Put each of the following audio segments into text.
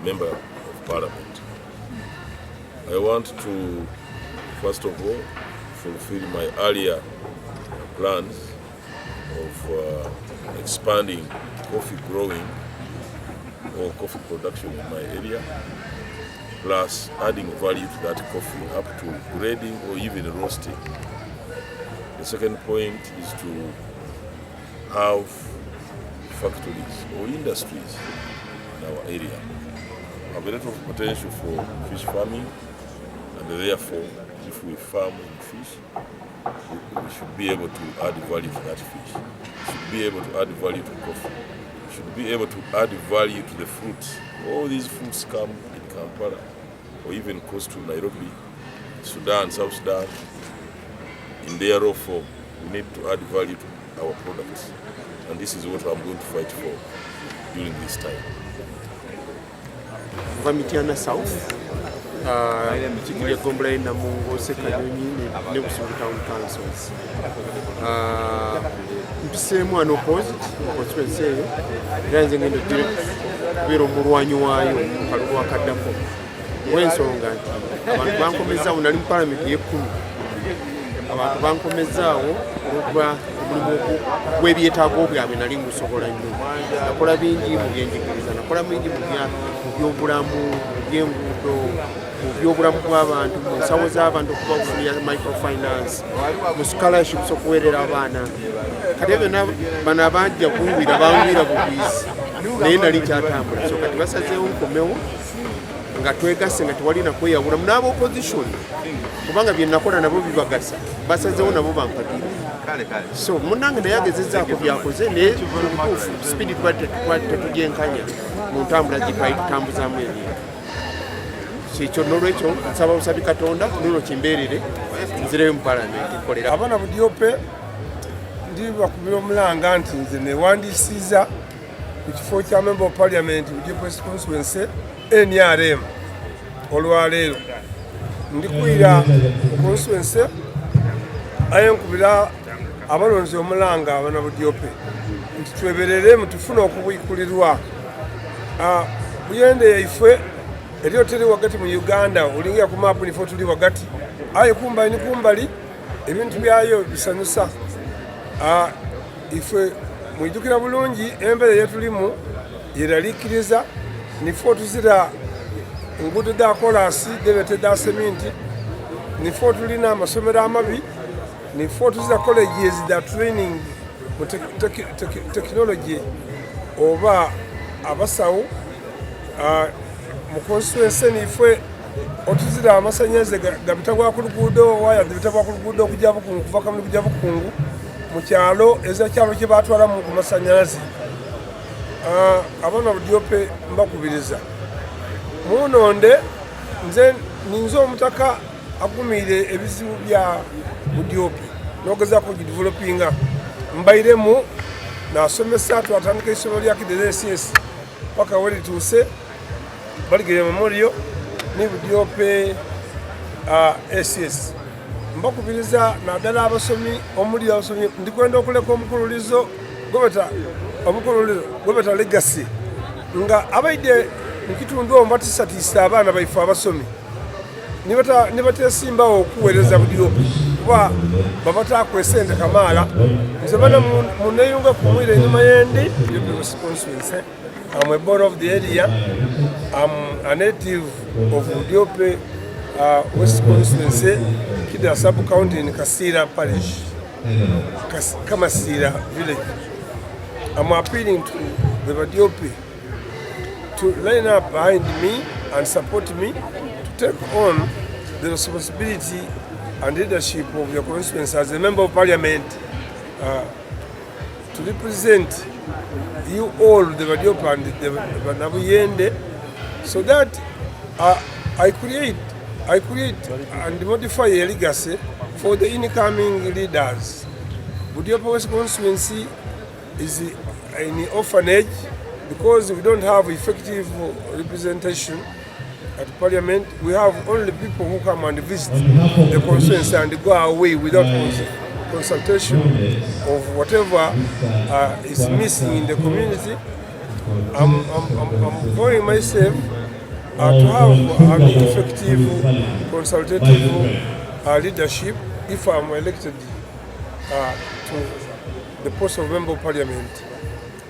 Member of Parliament. I want to, first of all, fulfill my earlier plans of expanding coffee growing or coffee production in my area, plus adding value to that coffee up to grading or even roasting. The second point is to have factories or industries in our area. We have a lot of potential for fish farming, and therefore, if we farm fish, we should be able to add value to that fish. We should be able to add value to coffee. We should be able to add value to the fruits. All these fruits come in Kampala or even close to Nairobi, Sudan, South Sudan. In their raw form, we need to add value to our products. And this is what I'm going to fight for during this time. Vamitiana South, Chikilia Gomblay, Namungo, Sekanyoni, Nebusu Town Councils. Same one opposite, what we say, rising in the Vero Muruanyuayo, Palua Kadapo. When so long, Banco Meza, when I'm Parliament, Yeku, Banco Mezao, Webi Tagoga, and Alimu Sokola, Nakola Bindi, and Nakola Bindi, Yoburamu, Yoburam Guava, and Sawazava and microfinance, the scholarships of where Ravana. Kadevena Banabanja, with a boundary of peace, Nena Richard Tampa. So Katvasa Komeo, Gatweka, Senatuari Nakoya, would have no opposition. Kubanga Binakona Nabu Bagasa, Basazona Bubanka. So Munang and Yag is a Yakoze, Spirit to Jan Kanya, Muntambra, Tambuzam. Chicho Norecho, Sabo Sabikatonda, Nuno Chimberi, Zerem Parliament. Abana Budiope, Diva Kumilanga, and the one Caesar, which 40 member of Parliament, with your constituency, and Yarem, Olunaku, Ndikuira, constituency, I am Kubila, Abalonzo Mulanga, Abana Budiope, to Everem to Funo Kulidua. We end the Elio tuli wakati mu Uganda olingia ku map nifo tuli wakati ayo kumbali ebintu byayo bisanyusa ife mwijukira bulungi embere yetulimu yeralikiriza nifo tuzira ngudu da kolasi debete da seminti nifo tulina amasomero amabi nifo tuzira colleges da training mu technology oba abasawo Mukonstituency nifwe otuzira amasanyeze gabitagwa ku luguudo waya gabitagwa ku luguudo kujja kuva kamuli kujja bukungu mu kyalo eza kyalo kye batwala mu masanyalazi abana Budiope mbakubiriza munonde nze ninzo omutaka akumire ebizibu bya Budiope nogeza ku developinga mbairemu nasomesa twatandika isomero lya KDSS paka wali tuse Baligere Memorial ni Budiope SS mbakubiriza nadala abasomi omuli abasomi ndikwenda okuleka omukululizo gobeta legacy nga abaide mukitundu ombatisatisa abaana baifu abasomi nibatesimba okuweereza Budiope kuba babata kwesente kamala nzebana muneyunga kumwire nyuma yendi constituency. I'm a board of the area. I'm a native of Budiope West Constituency, Kida sub-county in Kasira Parish, Kamasira village. I'm appealing to the Budiope to line up behind me and support me to take on the responsibility and leadership of your constituency as a member of parliament to represent you all, the Budiope and the Nabuyende, so that I create and modify a legacy for the incoming leaders. Budiope West Constituency is an orphanage because we don't have effective representation at Parliament. We have only people who come and visit the constituency and go away without consultation of whatever is missing in the community. I'm going myself to have an effective consultative leadership if I'm elected to the post of Member of Parliament.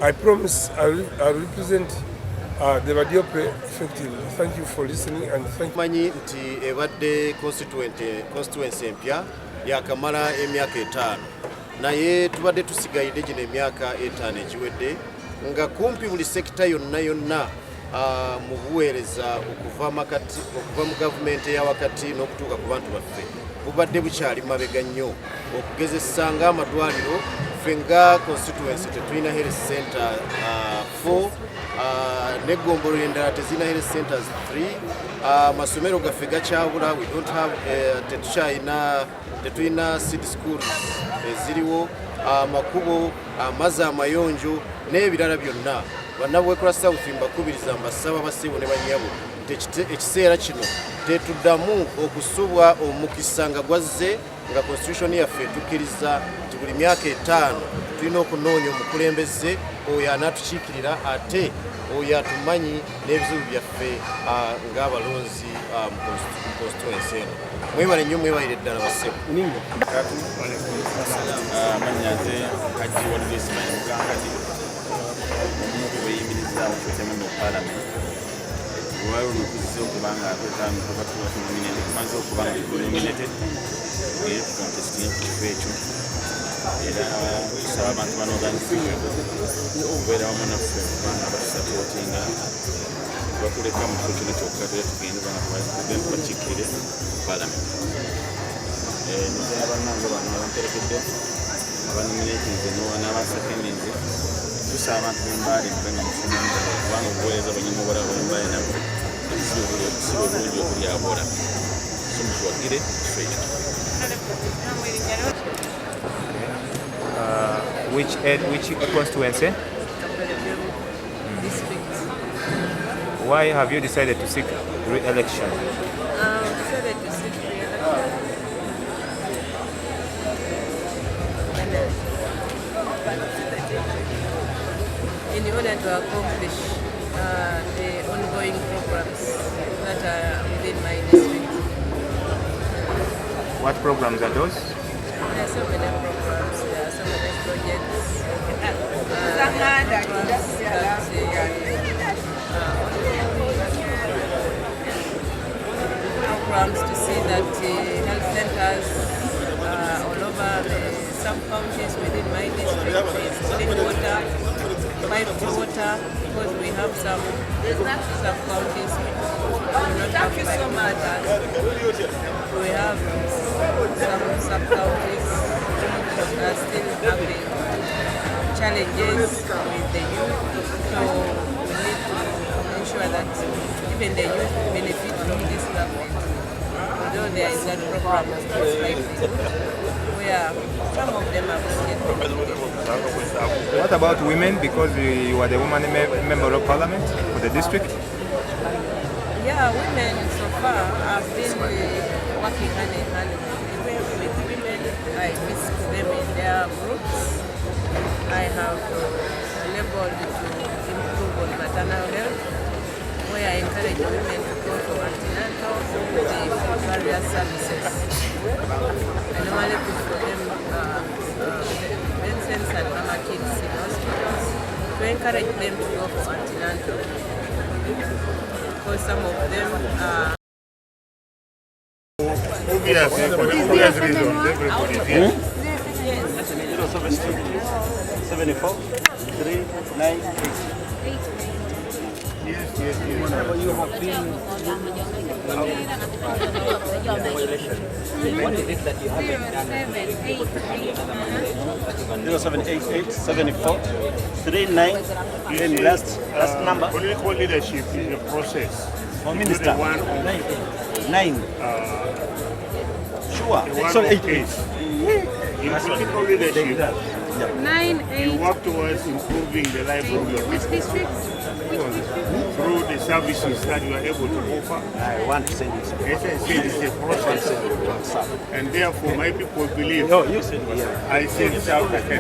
I promise I'll represent the Badiope effectively. Thank you for listening and thank you. Manyi nti ebadde constituency empya yakamala emyaka 5 naye tubadde tusigaide gino emyaka 5 egiwedde nga kumpi buli sekita yonna mu buweereza okuva mu gavumenti ya wakati n'okutuuka ku bantu baffe bubadde bukyali mabega nnyo okugezesa ng'amadwaliro ffe nga constituency tetulina health center 4 n'eggombolo endala tezirina health centers 3 amasomero gaffe gakyabula we don't have tetulina city schools eziriwo amakubo amazzi amayonjo n'ebirala byonna bannabwekola south mbakubiriza mbasaba basiibo ne banyabo ekiseera kino tetuddamu okusubwa omukisa nga gwazze nga constitution yaffe tukkiriza nti buli myaka 5 tulina okunoonya omukulembeze oyo anaatukiikirira ate oyo atumanyi n'ebizibu byaffe ng'abalonzi mu constituency eno. Mwebale nnyo, mwebalire ddala bassebo. Amanyaze Kaji Walisimani Mugangati omu ku beyimiriza okuteemu mu Parliament waliwo olukuzisa okubanga atwetamu kubatuwa nominated kumaze okubanga nominated era contesting ekifo ekyo era tusaba abantu banoganisibwe okubeera wamu naffe kubanga batusapootinga batuleka mu kifo kino kyokka era tugende bakiikirire mu Parliament. Nizera bannange bano abamperekedde abanominatinze n'abasakendinze tusaba abantu b'embaale nga mufunamu kubanga obuweereza bwennyuma obulaba bwembaale nabwo ekizibu obulungi okulyabula so mutuwagire ekifo ekyo. Which constituency? Why have you decided to seek re-election? Decided to seek re-election in order to accomplish the ongoing programs that are within my district. What programs are those? There are so many programs, there are so many projects programs to see that health centers all over the sub-counties within my district is clean water, piped water, because we have some sub-counties which do not have piped water. We have some sub-counties which are still having challenges with the youth, so we need to ensure that even the youth benefit from this government. Although there is that program of kids livelihood, where some of them are benefited. What about women? Because you are the woman member of parliament for the district? Yeah, women so far have been working hand in hand with women. I visit them in their groups. I have labeled to improve on maternal health, where I encourage women to go for antenatal with various services. I normally put for them medicines and mama kids in hospitals to encourage them to go for antenatal, because some of them are obviously for the obvious reasons everybody is here. 74 398. Yes. You have been what is it that you haven't done? 0788 74 39 and last number. Political leadership is a process. For Minister. One of 9. Sure. Sorry, 8. In political leadership, 9, 8. you work towards improving the life of your Which people district? through the services that you are able to offer. I want to send it. As I said, it's a process. And therefore, my people believe No, you said I can serve them.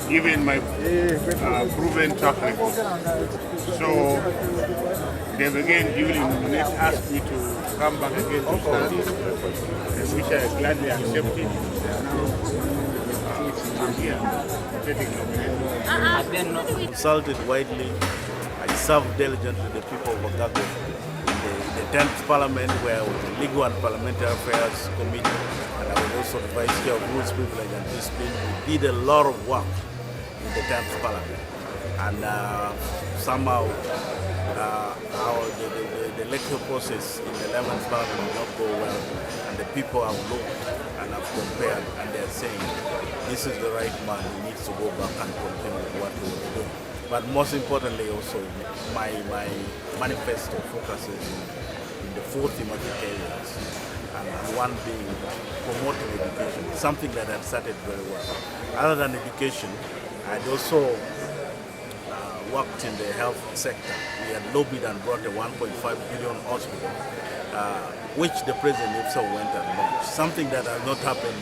given my proven track record. So they've again duly nominated, asked me to come back again to stand, which I gladly accepted. I'm here, getting nominated. Consulted widely. I served diligently the people of Otago in the 10th Parliament, where I was the Legal and Parliamentary Affairs Committee, and I was also the Vice Chair of Rules, Privilege and Discipline. We did a lot of work in the 10th Parliament, and somehow the electoral process in the 11th Parliament did not go well, and the people have looked and have compared, and they're saying, this is the right man, he needs to go back and continue with what he was doing. But most importantly also, my manifesto focuses in the 4 thematic areas, and one being promoting education, something that had started very well. Other than education, I'd also worked in the health sector. We had lobbied and brought a 1.5 billion hospital, which the president himself went and launched, something that has not happened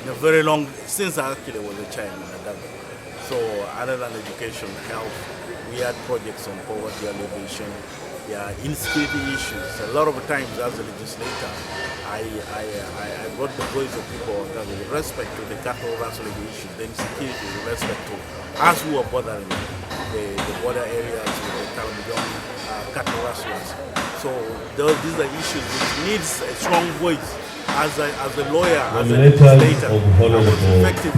in a very long, since I actually was a child in Adago. So other than education, health, we had projects on poverty alleviation, insecurity issues. A lot of times as a legislator, I brought the voice of people with respect to the cattle rustling issues, the insecurity with respect to us who are bothering the border areas with the Talmudian cattle rustlers. So these are issues which needs a strong voice. As a lawyer, as a legislator, I was effective.